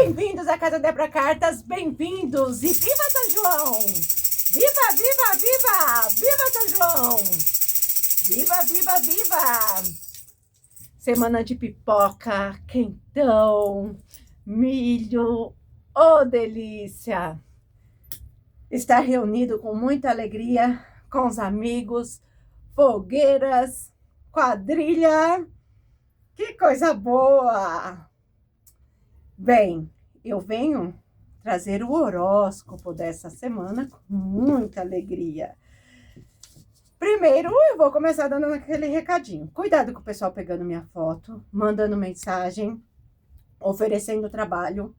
Bem-vindos à Casa Débora Cartas, bem-vindos! E viva São João! Viva, viva, viva! Viva São João! Viva, viva, viva! Semana de pipoca, quentão, milho, oh delícia! Estar reunido com muita alegria, com os amigos, fogueiras, quadrilha, que coisa boa! Bem, eu venho trazer o horóscopo dessa semana com muita alegria. Primeiro, eu vou começar dando aquele recadinho. Cuidado com o pessoal pegando minha foto, mandando mensagem, oferecendo trabalho.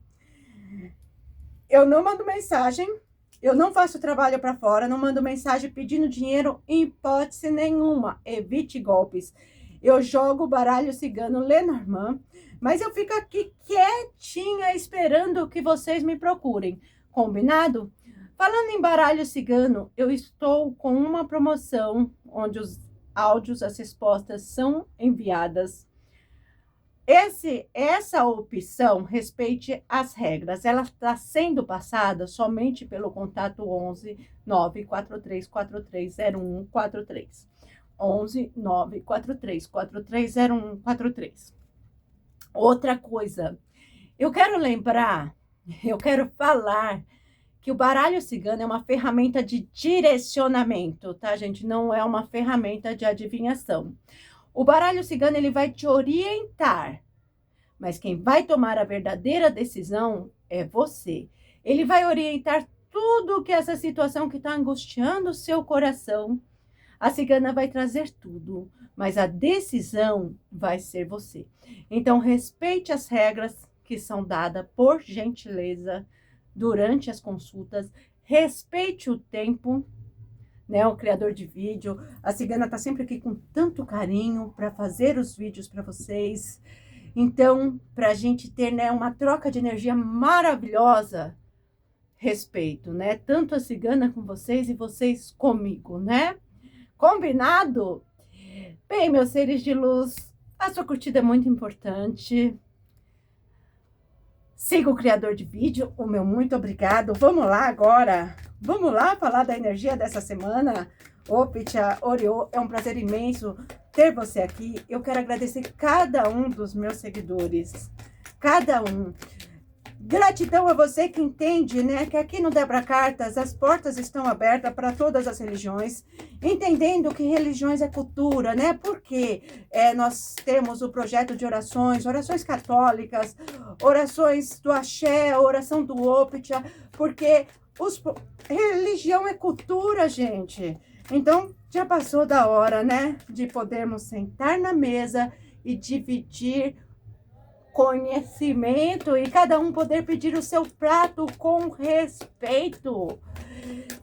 Eu não mando mensagem, eu não faço trabalho para fora, não mando mensagem pedindo dinheiro em hipótese nenhuma. Evite golpes. Eu jogo baralho cigano Lenormand, mas eu fico aqui quietinha esperando que vocês me procurem. Combinado? Falando em baralho cigano, eu estou com uma promoção onde os áudios, as respostas são enviadas. Essa opção, respeite as regras, ela está sendo passada somente pelo contato 11 943430143. 11 943430143. Outra coisa, eu quero falar que o baralho cigano é uma ferramenta de direcionamento, tá, gente? Não é uma ferramenta de adivinhação. O baralho cigano, ele vai te orientar, mas quem vai tomar a verdadeira decisão é você. Ele vai orientar tudo que essa situação que está angustiando o seu coração. A cigana vai trazer tudo, mas a decisão vai ser você. Então, respeite as regras que são dadas, por gentileza, durante as consultas. Respeite o tempo, né? O criador de vídeo, a cigana está sempre aqui com tanto carinho para fazer os vídeos para vocês. Então, para a gente ter, né, uma troca de energia maravilhosa, respeito, né? Tanto a cigana com vocês e vocês comigo, né? Combinado? Bem, meus seres de luz, a sua curtida é muito importante. Siga o criador de vídeo, o meu muito obrigado. Vamos lá agora, vamos lá falar da energia dessa semana. Opitia, Oriô, é um prazer imenso ter você aqui. Eu quero agradecer cada um dos meus seguidores, cada um. Gratidão a você que entende, né, que aqui no Débora Cartas as portas estão abertas para todas as religiões, entendendo que religiões é cultura, né, porque nós temos o projeto de orações católicas, orações do axé, oração do Opitia, porque religião é cultura, gente. Então, já passou da hora, né, de podermos sentar na mesa e dividir conhecimento e cada um poder pedir o seu prato com respeito.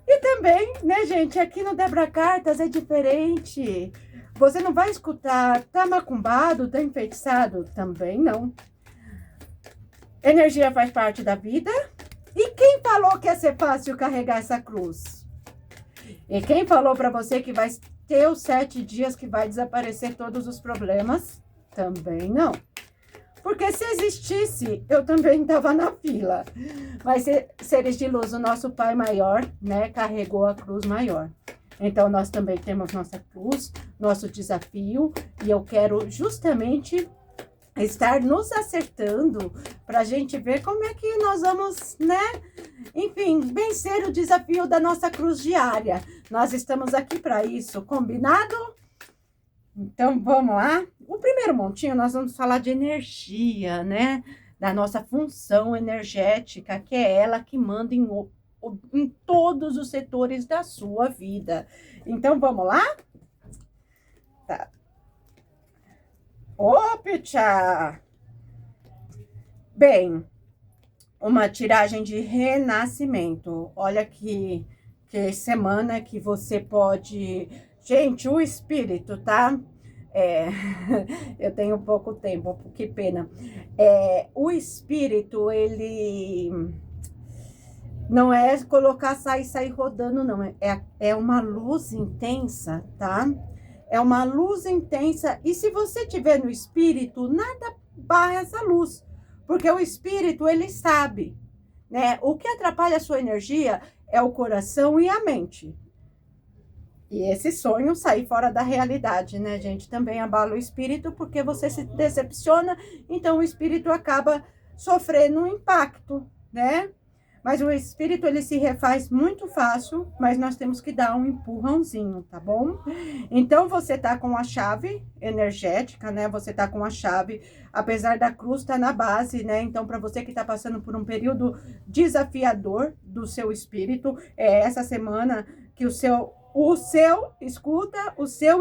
E também, né, gente, aqui no Débora Cartas é diferente. Você não vai escutar, tá macumbado, tá enfeitiçado? Também não. Energia faz parte da vida. E quem falou que ia ser fácil carregar essa cruz? E quem falou para você que vai ter os 7 dias que vai desaparecer todos os problemas? Também não. Porque se existisse, eu também estava na fila. Mas seres de luz, o nosso Pai Maior, né, carregou a cruz maior. Então, nós também temos nossa cruz, nosso desafio. E eu quero justamente estar nos acertando para a gente ver como é que nós vamos, né, enfim, vencer o desafio da nossa cruz diária. Nós estamos aqui para isso, combinado? Então, vamos lá. O primeiro montinho, nós vamos falar de energia, né? Da nossa função energética, que é ela que manda em todos os setores da sua vida. Então, vamos lá? Tá. Opitia! Bem, uma tiragem de renascimento. Olha que semana que você pode... Gente, o espírito, tá? Eu tenho pouco tempo, que pena. O espírito, ele não é colocar, sair rodando, não. É uma luz intensa, tá? É uma luz intensa. E se você tiver no espírito, nada barra essa luz. Porque o espírito, ele sabe, né? O que atrapalha a sua energia é o coração e a mente. E esse sonho sair fora da realidade, né, gente? Também abala o espírito, porque você se decepciona, então o espírito acaba sofrendo um impacto, né? Mas o espírito, ele se refaz muito fácil, mas nós temos que dar um empurrãozinho, tá bom? Então, você tá com a chave energética, né? Você tá com a chave, apesar da cruz tá na base, né? Então, para você que tá passando por um período desafiador do seu espírito, é essa semana que o seu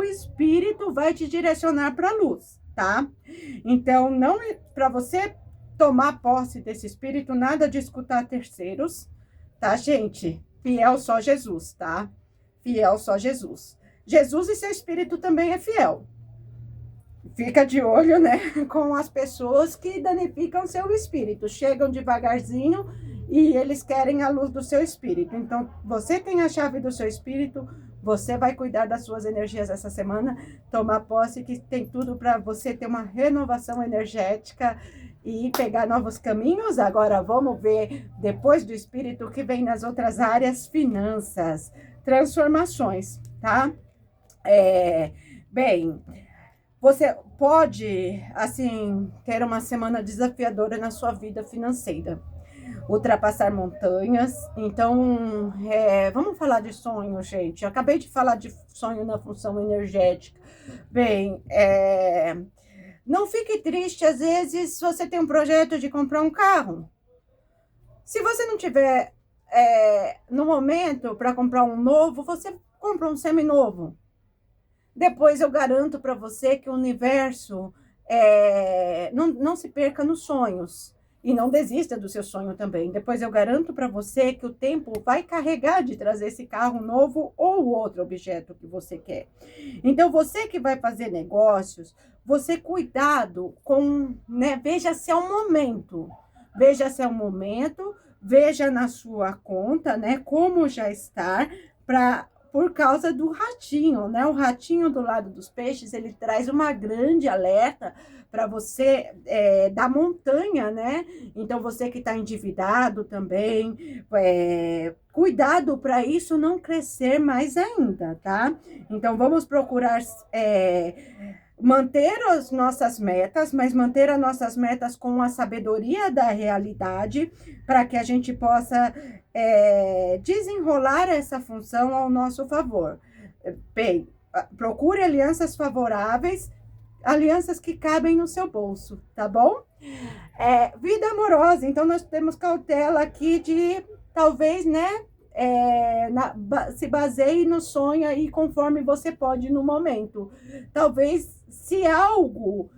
espírito vai te direcionar para a luz, tá? Então, não para você tomar posse desse espírito, nada de escutar terceiros, tá, gente? Fiel só Jesus, tá? Fiel só Jesus. Jesus e seu espírito também é fiel. Fica de olho, né, com as pessoas que danificam seu espírito. Chegam devagarzinho e eles querem a luz do seu espírito. Então, você tem a chave do seu espírito, você vai cuidar das suas energias essa semana, tomar posse, que tem tudo para você ter uma renovação energética e pegar novos caminhos. Agora, vamos ver, depois do espírito, o que vem nas outras áreas: finanças, transformações, tá? Bem, você pode, assim, ter uma semana desafiadora na sua vida financeira. Ultrapassar montanhas. Então, vamos falar de sonho, gente. Eu acabei de falar de sonho na função energética. Bem, não fique triste, às vezes, se você tem um projeto de comprar um carro. Se você não tiver no momento para comprar um novo, você compra um seminovo. Depois eu garanto para você que o universo não se perca nos sonhos. E não desista do seu sonho também. Depois eu garanto para você que o tempo vai carregar de trazer esse carro novo ou outro objeto que você quer. Então, você que vai fazer negócios, você cuidado com, né? Veja se é o momento. Veja se é o momento, veja na sua conta, né? Como já está, por causa do ratinho, né? O ratinho do lado dos peixes, ele traz uma grande alerta para você da montanha, né? Então, você que está endividado também, cuidado para isso não crescer mais ainda, tá? Então, vamos procurar manter as nossas metas, mas manter as nossas metas com a sabedoria da realidade, para que a gente possa desenrolar essa função ao nosso favor. Bem, procure alianças favoráveis, alianças que cabem no seu bolso, tá bom? Vida amorosa, então nós temos cautela aqui de, talvez, né, se baseie no sonho aí conforme você pode no momento. Talvez, se algo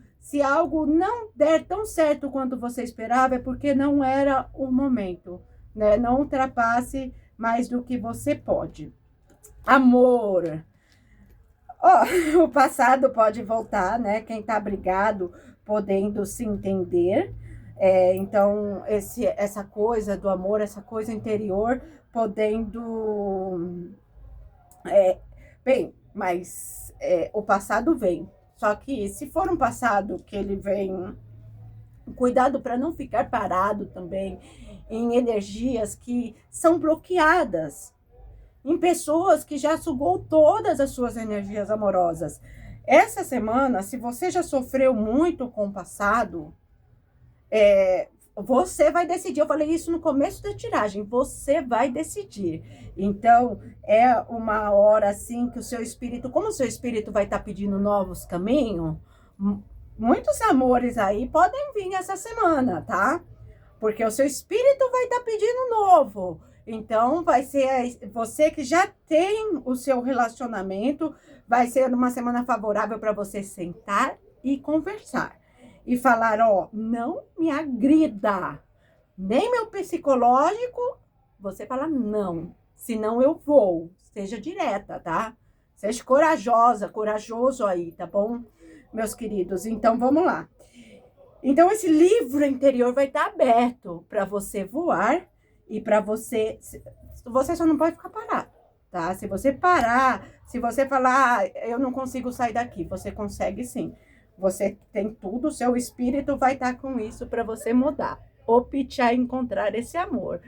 não der tão certo quanto você esperava, é porque não era o momento, né? Não ultrapasse mais do que você pode. Amor. O passado pode voltar, né? Quem tá brigado, podendo se entender. Então, essa coisa do amor, essa coisa interior, podendo... bem, mas o passado vem. Só que se for um passado que ele vem... Cuidado para não ficar parado também em energias que são bloqueadas, em pessoas que já sugou todas as suas energias amorosas. Essa semana, se você já sofreu muito com o passado, você vai decidir. Eu falei isso no começo da tiragem, você vai decidir. Então, é uma hora assim que o seu espírito, como o seu espírito vai estar pedindo novos caminhos, muitos amores aí podem vir essa semana, tá? Porque o seu espírito vai estar pedindo novo. Então, vai ser você que já tem o seu relacionamento, vai ser uma semana favorável para você sentar e conversar. E falar, não me agrida, nem meu psicológico, você fala não, senão eu vou. Seja direta, tá? Seja corajoso aí, tá bom, meus queridos? Então, vamos lá. Então, esse livro interior vai estar aberto para você voar e para você só não pode ficar parado, tá? Se você parar, se você falar, eu não consigo sair daqui, você consegue sim. Você tem tudo, seu espírito vai estar com isso para você mudar. Optar encontrar esse amor.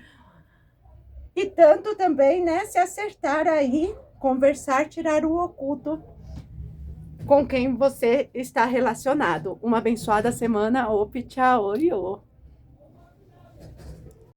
E tanto também, né, se acertar aí, conversar, tirar o oculto com quem você está relacionado. Uma abençoada semana. Optcha, Oriô.